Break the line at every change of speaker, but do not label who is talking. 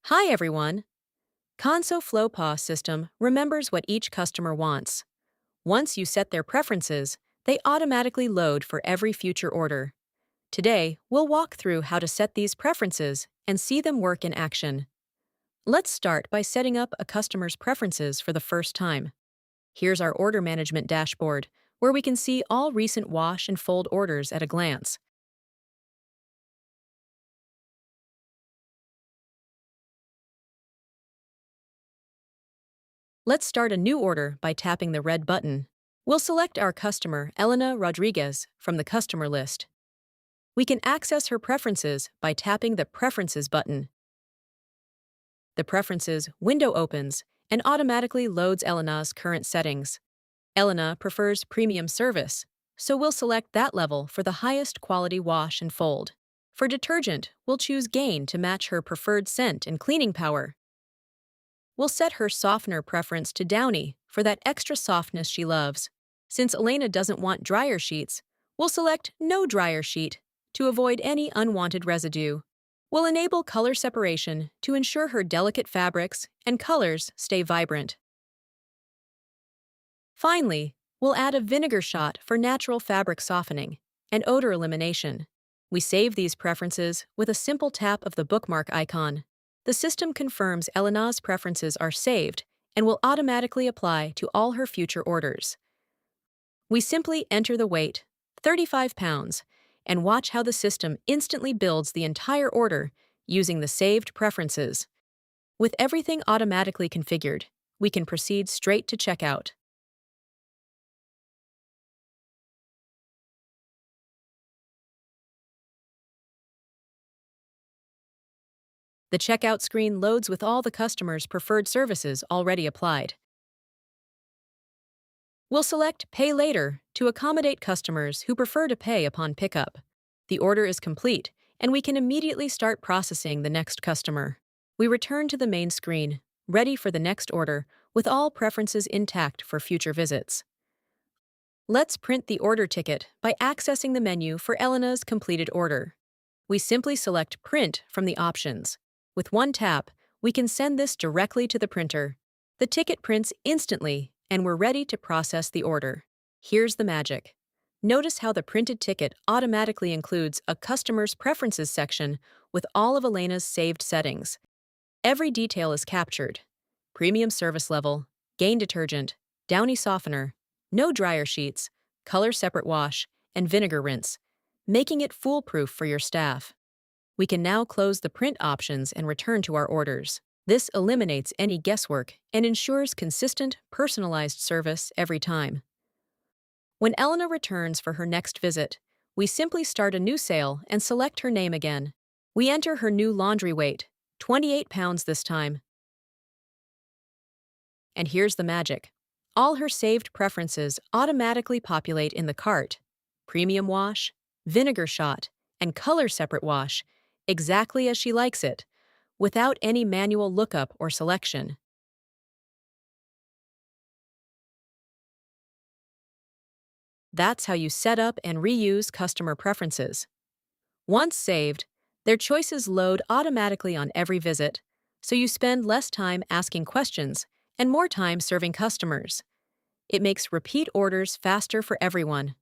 Hi everyone! Kanso Flow POS system remembers what each customer wants. Once you set their preferences, they automatically load for every future order. Today, we'll walk through how to set these preferences and see them work in action. Let's start by setting up a customer's preferences for the first time. Here's our order management dashboard, where we can see all recent wash and fold orders at a glance. Let's start a new order by tapping the red button. We'll select our customer, Elena Rodriguez, from the customer list. We can access her preferences by tapping the Preferences button. The Preferences window opens and automatically loads Elena's current settings. Elena prefers premium service, so we'll select that level for the highest quality wash and fold. For detergent, we'll choose Gain to match her preferred scent and cleaning power. We'll set her softener preference to Downy for that extra softness she loves. Since Elena doesn't want dryer sheets, we'll select No Dryer Sheet to avoid any unwanted residue. We'll enable color separation to ensure her delicate fabrics and colors stay vibrant. Finally, we'll add a vinegar shot for natural fabric softening and odor elimination. We save these preferences with a simple tap of the bookmark icon. The system confirms Elena's preferences are saved and will automatically apply to all her future orders. We simply enter the weight, 35 pounds, and watch how the system instantly builds the entire order using the saved preferences. With everything automatically configured, we can proceed straight to checkout. The checkout screen loads with all the customer's preferred services already applied. We'll select Pay Later to accommodate customers who prefer to pay upon pickup. The order is complete, and we can immediately start processing the next customer. We return to the main screen, ready for the next order, with all preferences intact for future visits. Let's print the order ticket by accessing the menu for Elena's completed order. We simply select Print from the options. With one tap, we can send this directly to the printer. The ticket prints instantly, and we're ready to process the order. Here's the magic. Notice how the printed ticket automatically includes a customer's preferences section with all of Elena's saved settings. Every detail is captured: premium service level, Gain detergent, Downy softener, no dryer sheets, color separate wash, and vinegar rinse, making it foolproof for your staff. We can now close the print options and return to our orders. This eliminates any guesswork and ensures consistent, personalized service every time. When Elena returns for her next visit, we simply start a new sale and select her name again. We enter her new laundry weight, 28 pounds this time. And here's the magic. All her saved preferences automatically populate in the cart: premium wash, vinegar shot, and color separate wash, exactly as she likes it, without any manual lookup or selection. That's how you set up and reuse customer preferences. Once saved, their choices load automatically on every visit, so you spend less time asking questions and more time serving customers. It makes repeat orders faster for everyone.